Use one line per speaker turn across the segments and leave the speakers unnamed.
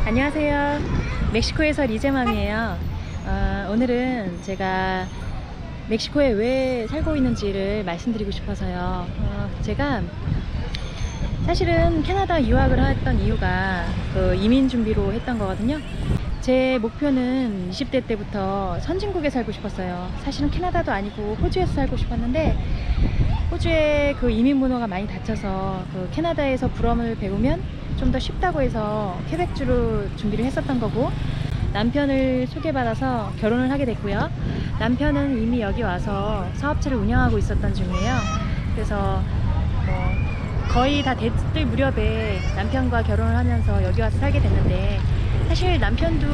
안녕하세요. 멕시코에서 리제맘이에요. 오늘은 제가 멕시코에 왜 살고 있는지를 말씀드리고 싶어서요. 제가 사실은 캐나다 유학을 했던 이유가 그 이민 준비로 했던 거거든요. 제 목표는 20대 때부터 선진국에 살고 싶었어요. 사실은 캐나다도 아니고 호주에서 살고 싶었는데 호주의 그 이민 문화가 많이 닫혀서 그 캐나다에서 불어를 배우면 좀 더 쉽다고 해서 퀘벡주로 준비를 했었던 거고, 남편을 소개받아서 결혼을 하게 됐고요. 남편은 이미 여기 와서 사업체를 운영하고 있었던 중이에요. 그래서 거의 다 됐을 무렵에 남편과 결혼을 하면서 여기 와서 살게 됐는데, 사실 남편도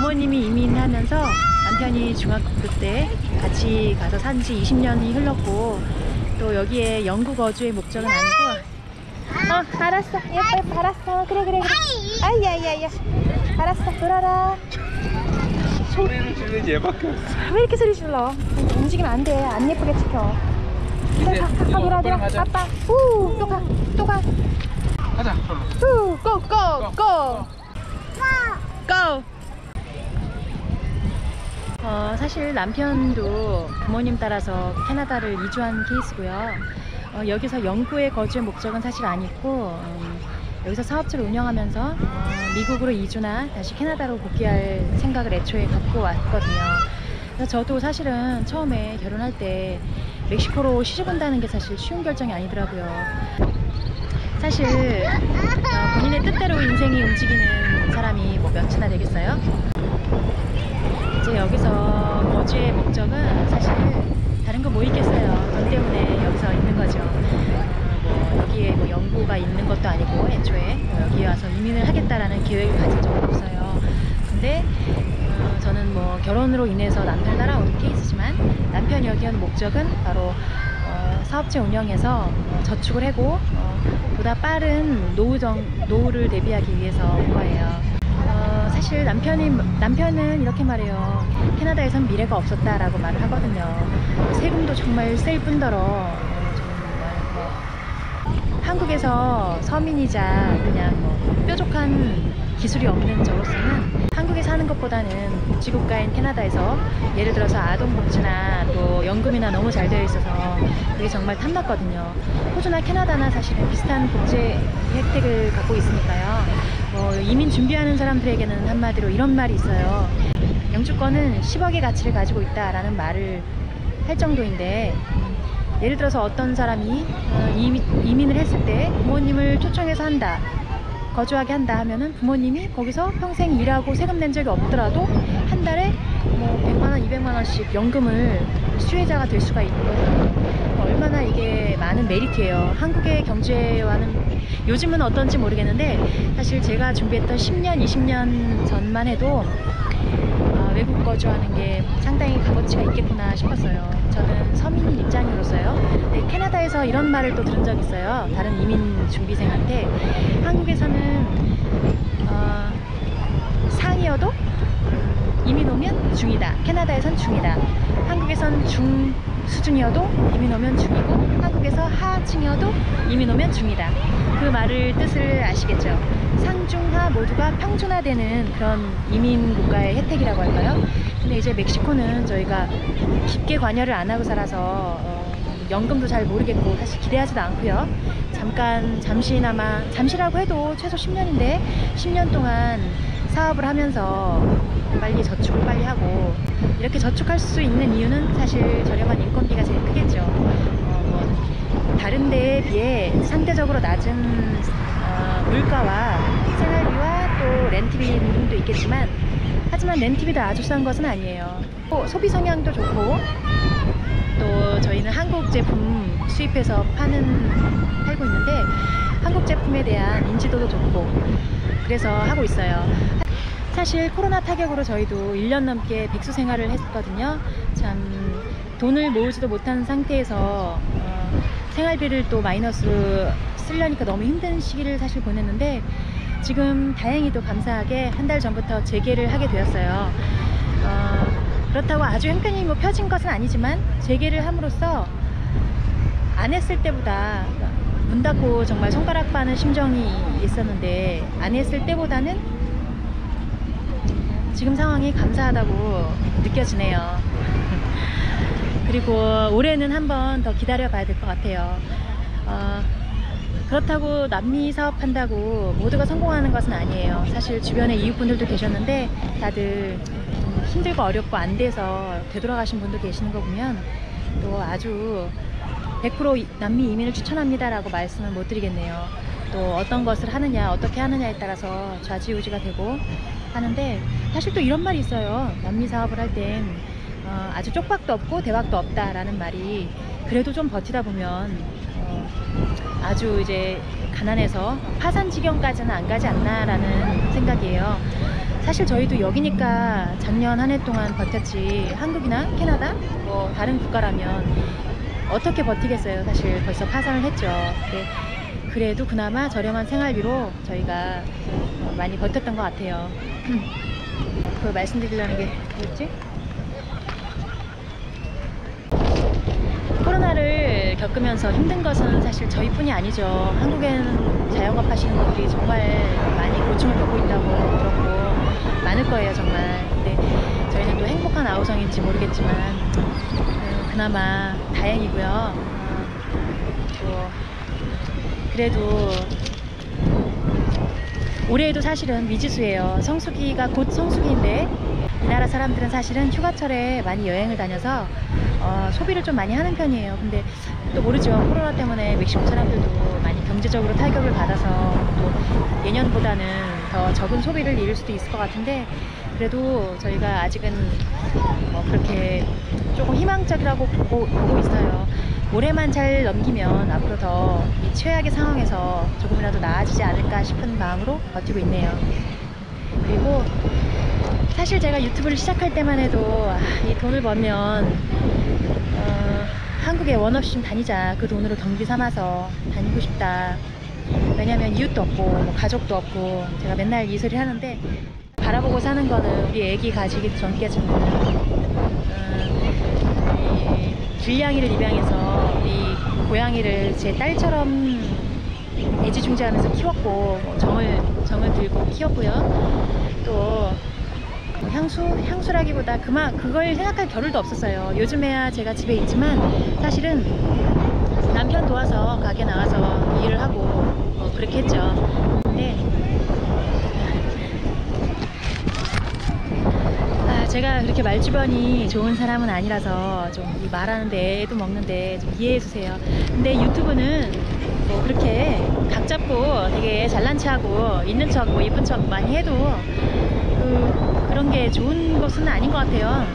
부모님이 이민하면서 남편이 중학교 때 같이 가서 산 지 20년이 흘렀고, 또 여기에 영구 거주의 목적은 아니고. 알았어. 예뻐, 알았어. 그래. 아이야야야. 알았어, 놀아라.
소리를 지르는 얘밖에 없어.
왜 이렇게 소리 질러? 움직이면 안 돼. 안 예쁘게 찍혀.
이제
놀아. 아빠. 또 가.
가자.
고. 사실 남편도 부모님 따라서 캐나다를 이주한 케이스고요. 여기서 영구의 거주의 목적은 사실 아니고, 여기서 사업체를 운영하면서 미국으로 이주나 다시 캐나다로 복귀할 생각을 애초에 갖고 왔거든요. 그래서 저도 사실은 처음에 결혼할 때 멕시코로 시집 온다는 게 사실 쉬운 결정이 아니더라고요. 사실 본인의 뜻대로 인생이 움직이는 사람이 뭐 몇이나 되겠어요? 이제 여기서 거주의 목적은 사실 다른 거 뭐 있겠어요. 돈 때문에 여기서 있는 거죠. 여기에 연고가 있는 것도 아니고 애초에 여기 와서 이민을 하겠다라는 계획을 가진 적은 없어요. 근데 저는 결혼으로 인해서 남편을 따라오는 케이스지만, 남편이 여기 온 목적은 바로 사업체 운영해서 저축을 하고 보다 빠른 노후를 대비하기 위해서 온 거예요. 사실 남편은 이렇게 말해요. 캐나다에선 미래가 없었다라고 말을 하거든요. 세금도 정말 셀 뿐더러 한국에서 서민이자 그냥 뾰족한 기술이 없는 저로서는 한국에 사는 것보다는 복지국가인 캐나다에서 예를 들어서 아동복지나 또 연금이나 너무 잘 되어 있어서 그게 정말 탐났거든요. 호주나 캐나다나 사실은 비슷한 복지 혜택을 갖고 있으니까요. 이민 준비하는 사람들에게는 한마디로 이런 말이 있어요. 영주권은 10억의 가치를 가지고 있다라는 말을 할 정도인데, 예를 들어서 어떤 사람이 이민을 했을 때 부모님을 초청해서 거주하게 한다 하면은 부모님이 거기서 평생 일하고 세금 낸 적이 없더라도 한 달에 100만원, 200만원씩 연금을 수혜자가 될 수가 있거든요. 얼마나 이게 많은 메리트예요. 한국의 경제와는 요즘은 어떤지 모르겠는데, 사실 제가 준비했던 10년, 20년 전만 해도 외국 거주하는 게 상당히 값어치가 있겠구나 싶었어요. 저는 서민인 입장으로서요. 근데 캐나다에서 이런 말을 또 들은 적 있어요. 다른 이민 준비생한테 한국에서는 상이어도 이민 오면 중이다. 캐나다에선 중이다. 한국에선 중 수준이어도 이민 오면 중이고, 한국에서 하층이어도 이민 오면 중이다. 그 말을 뜻을 아시겠죠? 상중하 모두가 평준화되는 그런 이민 국가의 혜택이라고 할까요? 근데 이제 멕시코는 저희가 깊게 관여를 안 하고 살아서 연금도 잘 모르겠고 사실 기대하지도 않고요. 잠시라고 해도 최소 10년인데 10년 동안 사업을 하면서 빨리 저축을 빨리 하고, 이렇게 저축할 수 있는 이유는 사실 저렴한 인건비가 제일 크겠죠. 다른 데에 비해 상대적으로 낮은 물가와 생활비와 또 렌트비 등도 있겠지만, 하지만 렌트비도 아주 싼 것은 아니에요. 소비 성향도 좋고, 또 저희는 한국 제품 수입해서 팔고 있는데 한국 제품에 대한 인지도도 좋고, 그래서 하고 있어요. 사실 코로나 타격으로 저희도 1년 넘게 백수 생활을 했거든요. 참 돈을 모으지도 못한 상태에서 생활비를 또 마이너스로 쓰려니까 너무 힘든 시기를 사실 보냈는데, 지금 다행히도 감사하게 한 달 전부터 재개를 하게 되었어요. 그렇다고 아주 형편이 펴진 것은 아니지만 재개를 함으로써 안 했을 때보다 문 닫고 정말 손가락 빠는 심정이 있었는데 안 했을 때보다는 지금 상황이 감사하다고 느껴지네요. 그리고 올해는 한번 더 기다려 봐야 될 것 같아요. 그렇다고 남미 사업한다고 모두가 성공하는 것은 아니에요. 사실 주변에 이웃분들도 계셨는데 다들 힘들고 어렵고 안 돼서 되돌아가신 분도 계시는 거 보면 또 아주 100% 남미 이민을 추천합니다 라고 말씀을 못 드리겠네요. 또 어떤 것을 하느냐 어떻게 하느냐에 따라서 좌지우지가 되고 하는데, 사실 또 이런 말이 있어요. 남미 사업을 할 땐 아주 쪽박도 없고 대박도 없다 라는 말이, 그래도 좀 버티다 보면 아주 이제 가난해서 파산 지경까지는 안 가지 않나 라는 생각이에요. 사실 저희도 여기니까 작년 한 해 동안 버텼지, 한국이나 캐나다 뭐 다른 국가라면 어떻게 버티겠어요. 사실 벌써 파산을 했죠. 근데 그래도 그나마 저렴한 생활비로 저희가 많이 버텼던 것 같아요. 그 말씀드리려는 게 뭐였지? 코로나를 겪으면서 힘든 것은 사실 저희뿐이 아니죠. 한국에는 자영업 하시는 분들이 정말 많이 고충을 겪고 있다고 들었고 많을 거예요 정말. 근데 저희는 또 행복한 아우성인지 모르겠지만 그나마 다행이고요. 또 그래도 올해에도 사실은 미지수예요. 성수기가 곧 성수기인데 이 나라 사람들은 사실은 휴가철에 많이 여행을 다녀서 소비를 좀 많이 하는 편이에요. 근데 또 모르죠. 코로나 때문에 멕시코 사람들도 많이 경제적으로 타격을 받아서 또 예년보다는 더 적은 소비를 이룰 수도 있을 것 같은데, 그래도 저희가 아직은 그렇게 조금 희망적이라고 보고 있어요. 올해만 잘 넘기면 앞으로 더 이 최악의 상황에서 조금이라도 나아지지 않을까 싶은 마음으로 버티고 있네요. 그리고 사실 제가 유튜브를 시작할 때만 해도 이 돈을 벌면 한국에 원 없이 좀 다니자, 그 돈으로 경비 삼아서 다니고 싶다. 왜냐면 이웃도 없고 뭐 가족도 없고, 제가 맨날 이 소리 하는데 바라보고 사는 거는 우리 애기 가지기 전까지는 길냥이를 입양해서 우리 고양이를 제 딸처럼 애지중지하면서 키웠고 정을 들고 키웠고요. 또 향수라기보다 그걸 생각할 겨를도 없었어요. 요즘에야 제가 집에 있지만 사실은 남편 도와서 가게 나가서 일을 하고 그렇게 했죠. 근데 제가 그렇게 말주변이 좋은 사람은 아니라서 좀 말하는데 애도 먹는데 좀 이해해주세요. 근데 유튜브는 뭐 그렇게 각 잡고 되게 잘난 체하고 있는 척 뭐 예쁜 척 많이 해도 그런 게 좋은 것은 아닌 것 같아요.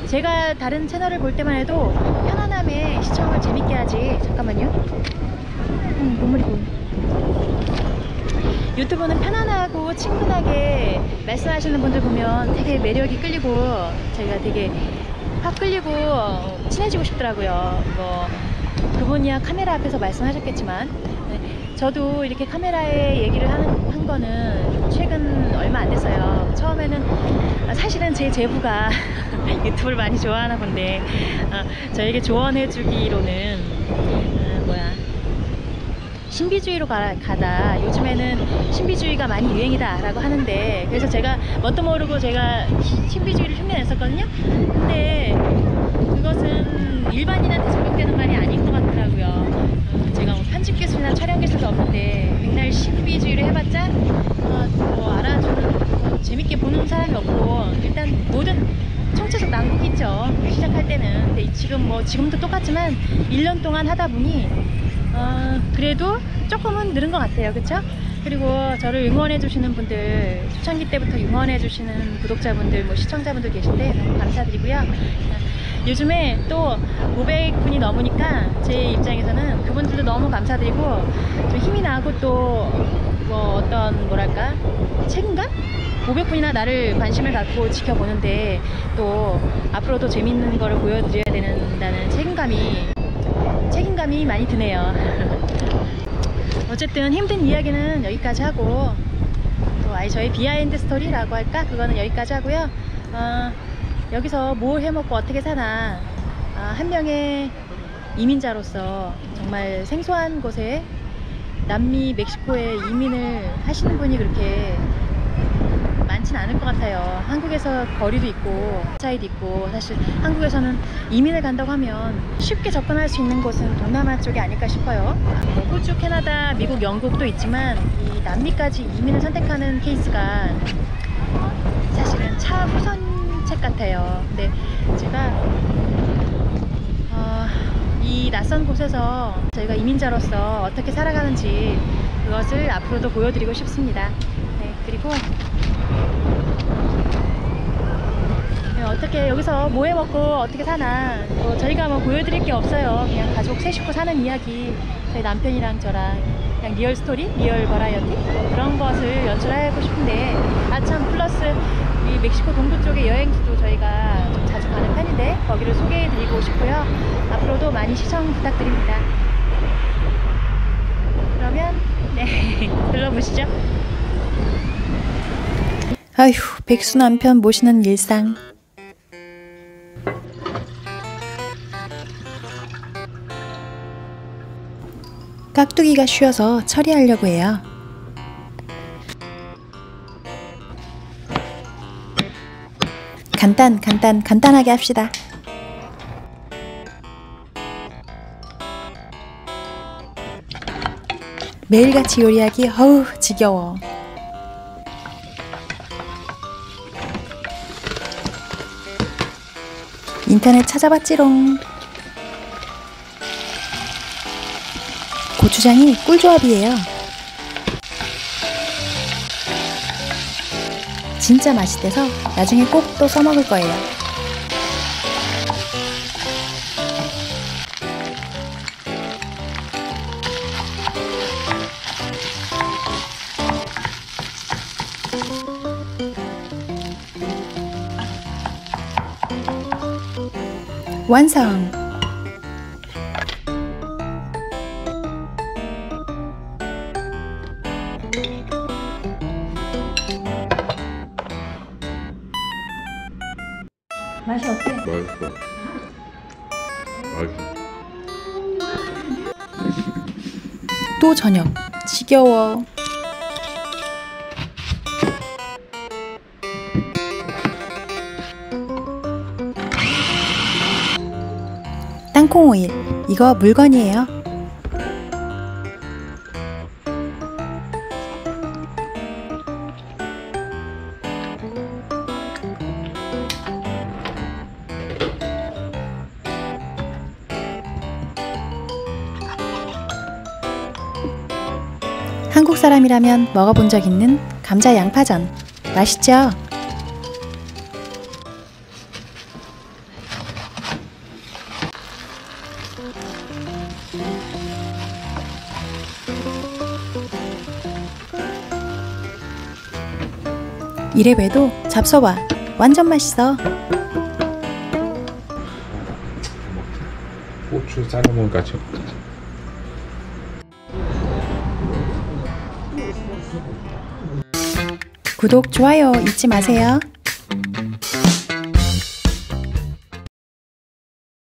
제가 다른 채널을 볼 때만 해도 편안함에 시청을 재밌게 하지. 잠깐만요. 눈물이 보여. 유튜브는 편안하고 친근하게 말씀하시는 분들 보면 되게 매력이 끌리고 저희가 되게 확 끌리고 친해지고 싶더라고요. 뭐 그분이야 카메라 앞에서 말씀하셨겠지만 저도 이렇게 카메라에 얘기를 한 거는 최근 얼마 안 됐어요. 처음에는 사실은 제 제부가 유튜브를 많이 좋아하나 본데 저에게 조언해 주기로는 신비주의로 가다 요즘에는 신비주의가 많이 유행이다 라고 하는데, 그래서 제가 뭣도 모르고 제가 신비주의를 흉내냈었거든요. 근데 그것은 일반인한테 적용되는 말이 아닌 것 같더라고요. 제가 뭐 편집 기술이나 촬영 기술도 없는데 맨날 신비주의를 해봤자 뭐 알아주는 재밌게 보는 사람이 없고, 일단 모든 총체적 난국이 있죠. 시작할 때는. 근데 지금도 똑같지만 1년 동안 하다 보니 그래도 조금은 늘은 것 같아요. 그쵸? 그리고 저를 응원해 주시는 분들, 초창기 때부터 응원해 주시는 구독자분들, 뭐 시청자분들 계신데 너무 감사드리고요. 요즘에 또 500분이 넘으니까 제 입장에서는 그분들도 너무 감사드리고 좀 힘이 나고 또 뭐 뭐랄까 책임감? 500분이나 나를 관심을 갖고 지켜보는데 또 앞으로도 재밌는 거를 보여드려야 된다는 책임감이 많이 드네요. 어쨌든 힘든 이야기는 여기까지 하고, 또 저희 비하인드 스토리라고 할까? 그거는 여기까지 하고요. 여기서 뭘 해먹고 어떻게 사나, 한 명의 이민자로서 정말 생소한 곳에 남미 멕시코에 이민을 하시는 분이 그렇게 많진 않을 것 같아요. 한국에서 거리도 있고 차이도 있고, 사실 한국에서는 이민을 간다고 하면 쉽게 접근할 수 있는 곳은 동남아 쪽이 아닐까 싶어요. 뭐 호주, 캐나다, 미국, 영국도 있지만 이 남미까지 이민을 선택하는 케이스가 사실은 차후선책 같아요. 근데 제가 이 낯선 곳에서 저희가 이민자로서 어떻게 살아가는지 그것을 앞으로도 보여드리고 싶습니다. 네, 그리고 어떻게 여기서 뭐 해먹고 어떻게 사나, 뭐 저희가 뭐 보여드릴 게 없어요. 그냥 가족 세 식구 사는 이야기, 저희 남편이랑 저랑 그냥 리얼 스토리, 리얼 버라이어티 뭐 그런 것을 연출하고 싶은데, 참 플러스 이 멕시코 동부 쪽의 여행지도 저희가 좀 자주 가는 편인데 거기를 소개해드리고 싶고요. 앞으로도 많이 시청 부탁드립니다. 그러면 네, 들러보시죠. 아휴, 백수 남편 모시는 일상. 깍두기가 쉬어서 처리하려고 해요. 간단하게 합시다. 매일같이 요리하기 어우 지겨워. 인터넷 찾아봤지롱. 고추장이 꿀조합이에요. 진짜 맛있대서 나중에 꼭 또 써먹을 거예요. 완성! 맛이 어때?
맛있어. 맛있어.
또 저녁. 지겨워. 땅콩 오일. 이거 물건이에요. 한국 사람이라면 먹어본 적 있는 감자 양파전. 맛있죠? 이래봬도 잡숴봐. 완전 맛있어.
고추 삶은 같이 먹자.
구독, 좋아요 잊지 마세요.